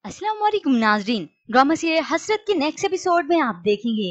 अस्सलाम वालेकुम नाजरीन। ड्रामा सीरियल हसरत के नेक्स्ट एपिसोड में आप देखेंगे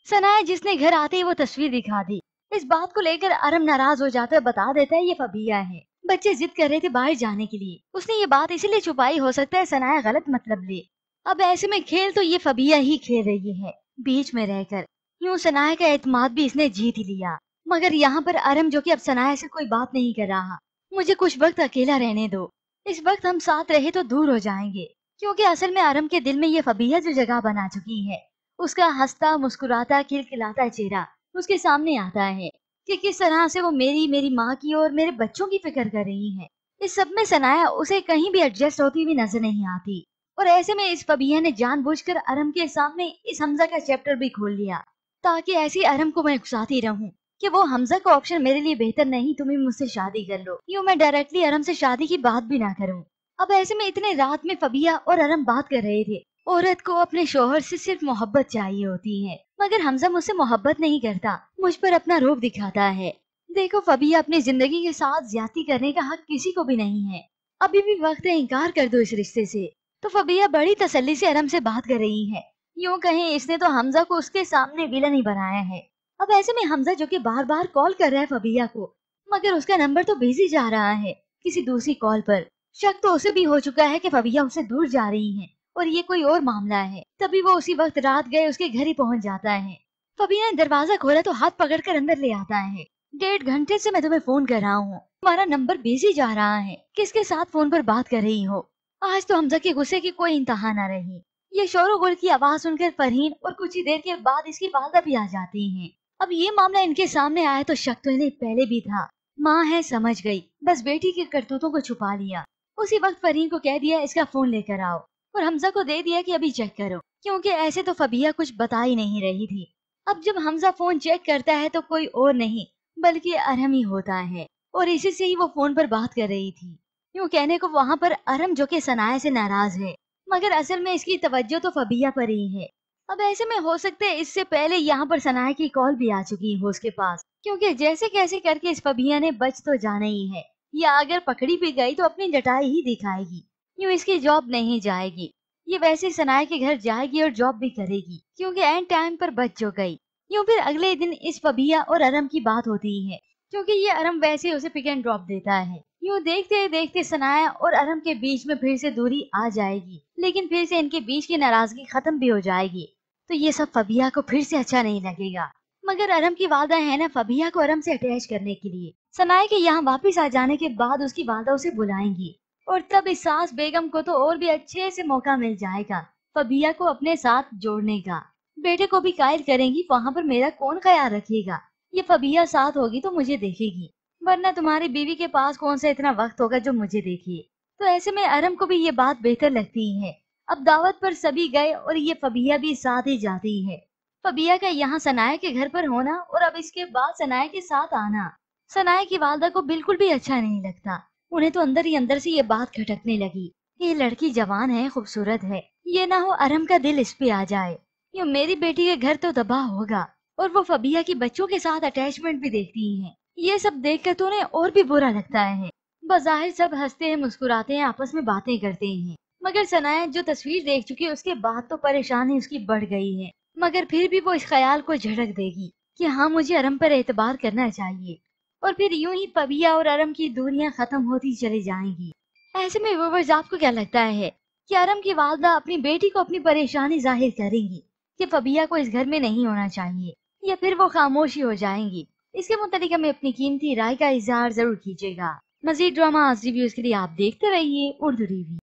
सनाया जिसने घर आते ही वो तस्वीर दिखा दी। इस बात को लेकर अरम नाराज हो जाता है, बता देता है ये फबिया है। बच्चे जिद कर रहे थे बाहर जाने के लिए, उसने ये बात इसलिए छुपाई, हो सकता है सनाया गलत मतलब ले। अब ऐसे में खेल तो ये फबिया ही खेल रही है बीच में रहकर। यूँ सनाया का एतमाद भी इसने जीत ही लिया। मगर यहाँ पर अरम जो कि अब सनाया से कोई बात नहीं कर रहा, मुझे कुछ वक्त अकेला रहने दो, इस वक्त हम साथ रहे तो दूर हो जाएंगे। क्योंकि असल में अरम के दिल में ये फबिया जो जगह बना चुकी है, उसका हंसता मुस्कुराता खिलखिलाता चेहरा उसके सामने आता है कि किस तरह से वो मेरी माँ की और मेरे बच्चों की फिक्र कर रही है। इस सब में सनाया उसे कहीं भी एडजस्ट होती हुई नजर नहीं आती। और ऐसे में इस फबिया ने जानबूझकर अरम के सामने इस हमजा का चैप्टर भी खोल लिया, ताकि ऐसी अरम को मैं उकसाती रहूं कि वो हमजा का ऑप्शन मेरे लिए बेहतर नहीं, तुम्हें मुझसे शादी कर लो। यूँ मैं डायरेक्टली अरम से शादी की बात भी ना करूं। अब ऐसे में इतने रात में फबिया और अरम बात कर रहे थे। औरत को अपने शोहर से सिर्फ मोहब्बत चाहिए होती है, मगर हमजा मुझसे मोहब्बत नहीं करता, मुझ पर अपना रोब दिखाता है। देखो फबिया, अपनी जिंदगी के साथ ज्यादती करने का हक किसी को भी नहीं है। अभी भी वक्त है, इनकार कर दो इस रिश्ते से। तो फबिया बड़ी तसल्ली से अरम से बात कर रही है। यूँ कहें इसने तो हमजा को उसके सामने विलन ही बनाया है। अब ऐसे में हमजा जो कि बार बार कॉल कर रहा है फबिया को, मगर उसका नंबर तो बिजी जा रहा है किसी दूसरी कॉल पर। शक तो उसे भी हो चुका है कि फबिया उससे दूर जा रही है और ये कोई और मामला है। तभी वो उसी वक्त रात गए उसके घर ही पहुंच जाता है। फबिया ने दरवाजा खोला तो हाथ पकड़कर अंदर ले आता है। 1.5 घंटे से मैं तुम्हें फोन कर रहा हूँ, तुम्हारा नंबर बिजी जा रहा है, किसके साथ फोन पर बात कर रही हो। आज तो हमजा के गुस्से की कोई इंतहा न रही। ये शोर गुल की आवाज सुनकर फरहीन और कुछ ही देर के बाद इसकी वालदा भी आ जाती है। अब ये मामला इनके सामने आया तो शक तो इन्हें पहले भी था। माँ है समझ गई, बस बेटी के करतूतों को छुपा लिया। उसी वक्त फरहीन को कह दिया इसका फोन लेकर आओ, और हमजा को दे दिया कि अभी चेक करो, क्योंकि ऐसे तो फबिया कुछ बता ही नहीं रही थी। अब जब हमजा फोन चेक करता है तो कोई और नहीं बल्कि अरम ही होता है, और इसी से ही वो फोन पर बात कर रही थी। यूँ कहने को वहाँ पर अरम जो कि सनाया से नाराज है, मगर असल में इसकी तवज्जो तो फबिया पर ही है। अब ऐसे में हो सकता है इससे पहले यहाँ पर सनाया की कॉल भी आ चुकी हो उसके पास, क्योंकि जैसे कैसे करके इस फबिया ने बच तो जाना ही है, या अगर पकड़ी भी गई तो अपनी डटाई ही दिखाएगी। यूँ इसकी जॉब नहीं जाएगी, ये वैसे सनाया के घर जाएगी और जॉब भी करेगी, क्योंकि एंड टाइम पर बच जो गई। यूँ फिर अगले दिन इस फबिया और अरम की बात होती है, क्योंकि ये अरम वैसे उसे पिक एंड ड्रॉप देता है। यूँ देखते देखते सनाया और अरम के बीच में फिर से दूरी आ जाएगी, लेकिन फिर से इनके बीच की नाराजगी खत्म भी हो जाएगी। तो ये सब फबिया को फिर से अच्छा नहीं लगेगा। मगर अरम की वादा है ना फबिया को अरम से अटैच करने के लिए। सनाया के यहाँ वापस आ जाने के बाद उसकी वादा उसे बुलाएंगी, और तब इस सास बेगम को तो और भी अच्छे से मौका मिल जाएगा फबिया को अपने साथ जोड़ने का। बेटे को भी कायल करेंगी, वहाँ पर मेरा कौन ख्याल रखेगा। ये फबिया साथ होगी तो मुझे देखेगी, वरना तुम्हारी बीवी के पास कौन सा इतना वक्त होगा जो मुझे देखिए। तो ऐसे में अरम को भी ये बात बेहतर लगती है। अब दावत पर सभी गए और ये फबिया भी साथ ही जाती है। फबिया का यहाँ सनाया के घर पर होना और अब इसके बाद सनाया के साथ आना सनाया की वालदा को बिल्कुल भी अच्छा नहीं लगता। उन्हें तो अंदर ही अंदर से ये बात खटकने लगी, ये लड़की जवान है, खूबसूरत है, ये ना हो अरम का दिल इस पे आ जाए, ये मेरी बेटी के घर तो तबाह होगा। और वो फबिया की बच्चों के साथ अटैचमेंट भी देखती है। ये सब देखकर तो उन्हें और भी बुरा लगता है। बज़ाहिर सब हंसते हैं, मुस्कुराते हैं, आपस में बातें करते हैं, मगर सनाया जो तस्वीर देख चुकी है उसके बाद तो परेशानी उसकी बढ़ गई है। मगर फिर भी वो इस ख्याल को झटक देगी कि हाँ मुझे अरम पर एतबार करना चाहिए, और फिर यूं ही फबिया और अरम की दूरियां खत्म होती चली जाएंगी। ऐसे में व्यूअर्स, आपको क्या लगता है कि अरम की वालदा अपनी बेटी को अपनी परेशानी जाहिर करेंगी कि फबिया को इस घर में नहीं होना चाहिए, या फिर वो खामोशी हो जाएंगी? इसके मुताबिक हमें अपनी कीमती राय का इजहार जरूर कीजिएगा। मजीद ड्रामा रिव्यूज के लिए आप देखते रहिए उर्दू रिव्यू।